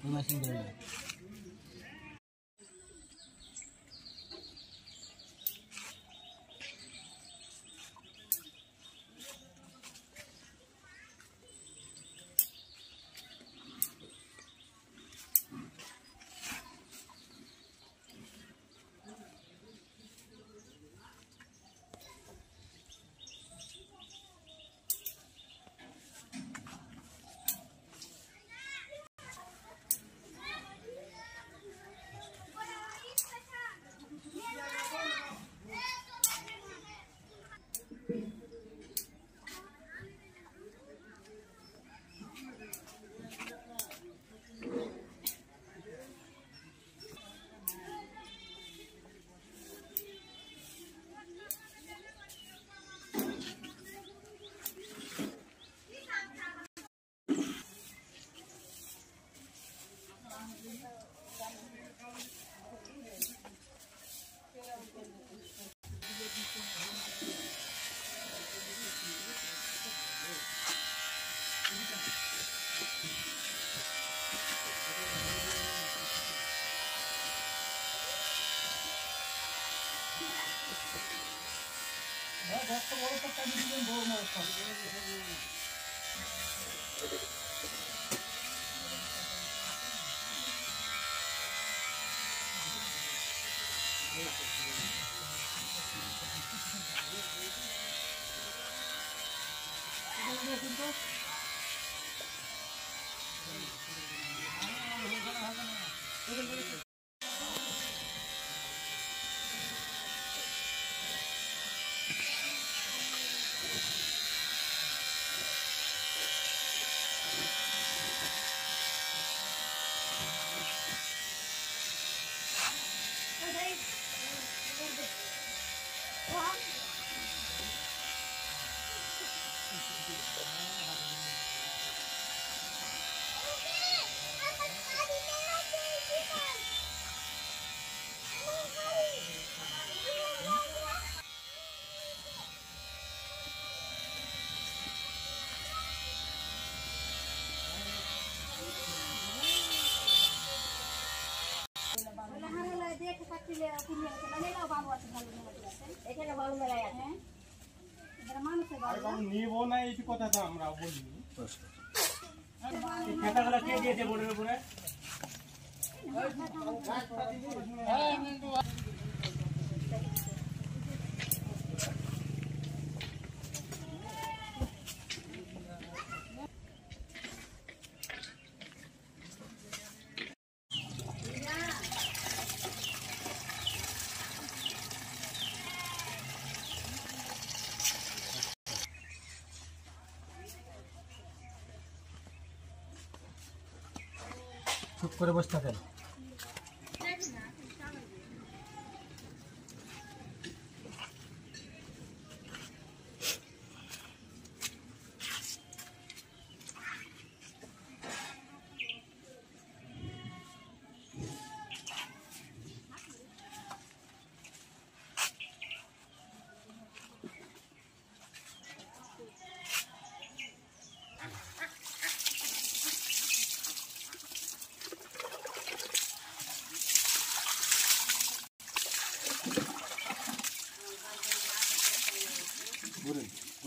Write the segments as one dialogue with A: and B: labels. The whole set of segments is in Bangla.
A: Masing dulu.
B: নিবো না এই কথাটা আমরা বলি খেতাগুলো কে দিয়েছে বোর্ডের উপরে
A: চুপ করে বসে থাকেন।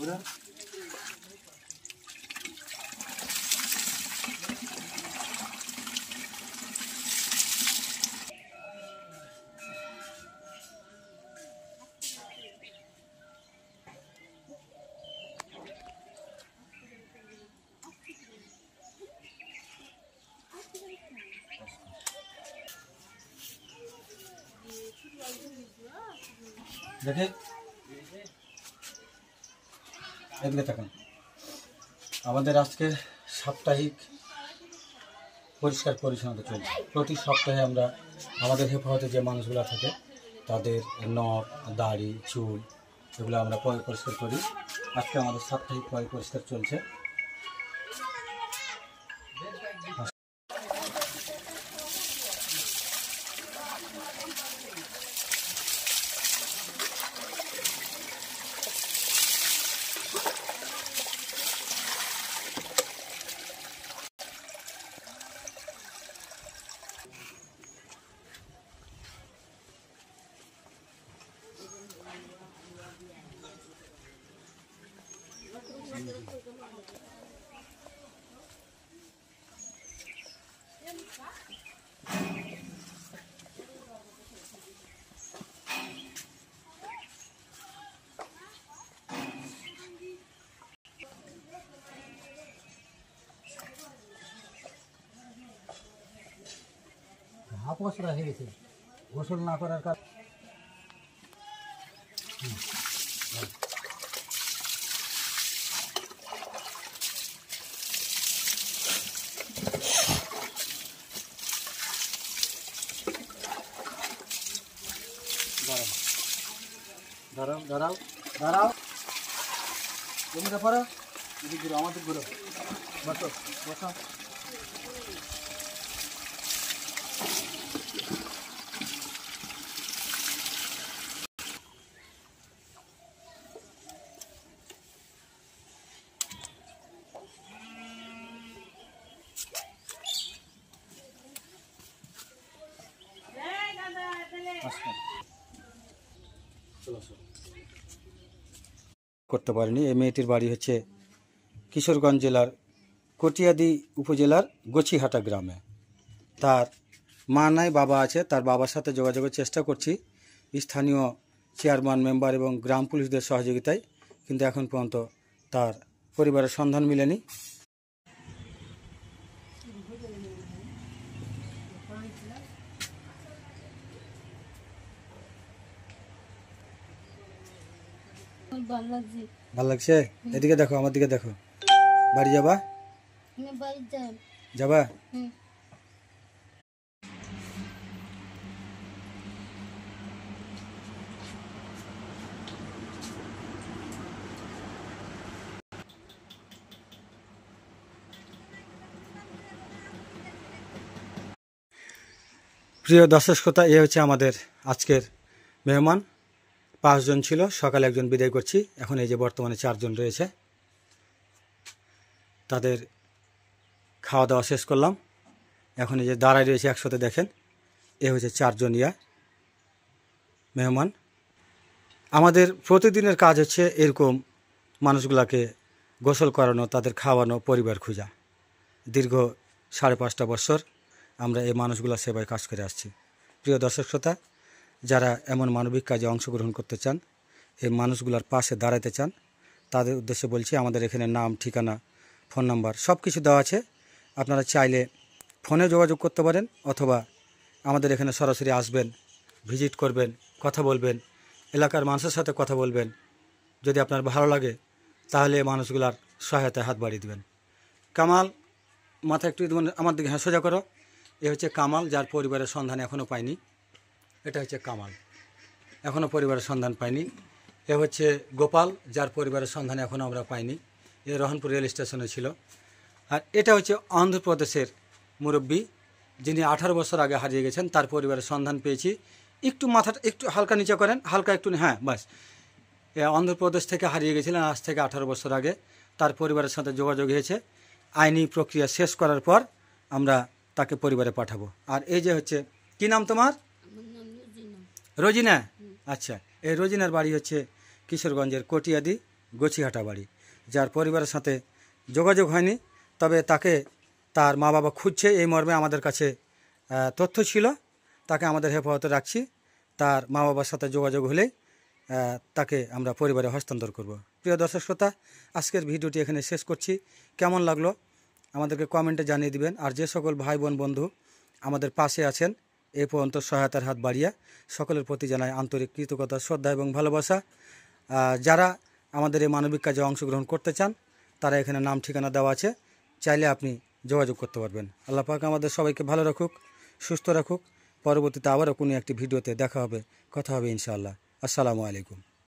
A: Udah. Jadi এদিকে থাকুন। আমাদের আজকে সাপ্তাহিক পরিষ্কার পরিচ্ছন্নতা চলছে। প্রতি সপ্তাহে আমরা আমাদের হেফাজতে যে মানুষগুলো থাকে তাদের নখ, দাড়ি, চুল এগুলো আমরা পরিষ্কার করি। আজকে আমাদের সাপ্তাহিক পরিষ্কার চলছে। হাপসরা হয়ে গেছে গোসল না করার কারণে। দাঁড়াও দাঁড়াও দাঁড়াও, জমিটা পড়ো, এদিক ঘুরো, আমাদের ঘুরো, বসো বসো। করতে পারেনি। এই মেয়েটির বাড়ি হচ্ছে কিশোরগঞ্জ জেলার কটিয়াদি উপজেলার গছিহাটা গ্রামে। তার মা নাই, বাবা আছে। তার বাবার সাথে যোগাযোগের চেষ্টা করছি স্থানীয় চেয়ারম্যান, মেম্বার এবং গ্রাম পুলিশদের সহযোগিতায়, কিন্তু এখন পর্যন্ত তার পরিবারের সন্ধান মিলেনি। ভাল লাগছে? এদিকে দেখো, আমার দিকে দেখো। বাড়ি যাবা? যাবা? প্রিয় দর্শক শ্রোতা, এ হচ্ছে আমাদের আজকের মেহমান। 5 জন ছিল, সকালে একজন বিদায় করছি। এখন এই যে বর্তমানে 4 জন রয়েছে। তাদের খাওয়া দাওয়া শেষ করলাম। এখন এই যে দাঁড়ায় রয়েছে একসাথে, দেখেন। এ হচ্ছে 4 জন মেহমান। আমাদের প্রতিদিনের কাজ হচ্ছে এরকম মানুষগুলাকে গোসল করানো, তাদের খাওয়ানো, পরিবার খোঁজা। দীর্ঘ 5.5 বছর আমরা এই মানুষগুলোর সেবায় কাজ করে আসছি। প্রিয় দর্শক শ্রোতা, যারা এমন মানবিক কাজে অংশগ্রহণ করতে চান, এই মানুষগুলোর পাশে দাঁড়াতে চান, তাদের উদ্দেশ্যে বলছি, আমাদের এখানে নাম, ঠিকানা, ফোন নাম্বার সব কিছু দেওয়া আছে। আপনারা চাইলে ফোনে যোগাযোগ করতে পারেন, অথবা আমাদের এখানে সরাসরি আসবেন, ভিজিট করবেন, কথা বলবেন, এলাকার মানুষের সাথে কথা বলবেন। যদি আপনার ভালো লাগে তাহলে এই মানুষগুলার সহায়তায় হাত বাড়িয়ে দেবেন। কামাল, মাথা একটু আমার দিকে হ্যাঁ সোজা করো। এ হচ্ছে কামাল, যার পরিবারের সন্ধান এখনও পাইনি। এটা হচ্ছে কামাল, এখনও পরিবারের সন্ধান পাইনি। এ হচ্ছে গোপাল, যার পরিবারের সন্ধান এখনও আমরা পাইনি। এ রহনপুর রেল স্টেশনে ছিল। আর এটা হচ্ছে অন্ধ্রপ্রদেশের মুরব্বী, যিনি 18 বছর আগে হারিয়ে গেছেন। তার পরিবারের সন্ধান পেয়েছি। একটু মাথাটা একটু হালকা নিচে করেন, হালকা একটু, হ্যাঁ বাস। অন্ধ্রপ্রদেশ থেকে হারিয়ে গেছিলেন আজ থেকে 18 বছর আগে। তার পরিবারের সাথে যোগাযোগ হয়েছে। আইনি প্রক্রিয়া শেষ করার পর আমরা তাকে পরিবারে পাঠাবো। আর এই যে হচ্ছে, কি নাম তোমার? রোজিনা। আচ্ছা, এই রোজিনার বাড়ি হচ্ছে কিশোরগঞ্জের কটিয়াদি গছিহাটা বাড়ি। যার পরিবারের সাথে যোগাযোগ হয়নি, তবে তাকে তার মা বাবা খুঁজছে, এই মর্মে আমাদের কাছে তথ্য ছিল। তাকে আমাদের হেফাজতে রাখছি। তার মা বাবার সাথে যোগাযোগ হলে তাকে আমরা পরিবারে হস্তান্তর করব। প্রিয় দর্শক শ্রোতা, আজকের ভিডিওটি এখানে শেষ করছি। কেমন লাগলো আমাদেরকে কমেন্টে জানিয়ে দিবেন। আর যে সকল ভাই বোন বন্ধু আমাদের পাশে আছেন এ পর্যন্ত সহায়তার হাত বাড়িয়ে, সকলের প্রতি জানাই আন্তরিক কৃতজ্ঞতা, শ্রদ্ধা এবং ভালোবাসা। যারা আমাদের এই মানবিক কাজে অংশগ্রহণ করতে চান তারা এখানে নাম ঠিকানা দেওয়া আছে, চাইলে আপনি যোগাযোগ করতে পারবেন। আল্লাহ পাক আমাদের সবাইকে ভালো রাখুক, সুস্থ রাখুক। পরবর্তীতে আবারও কোনো একটি ভিডিওতে দেখা হবে, কথা হবে ইনশাআল্লাহ। আসসালামু আলাইকুম।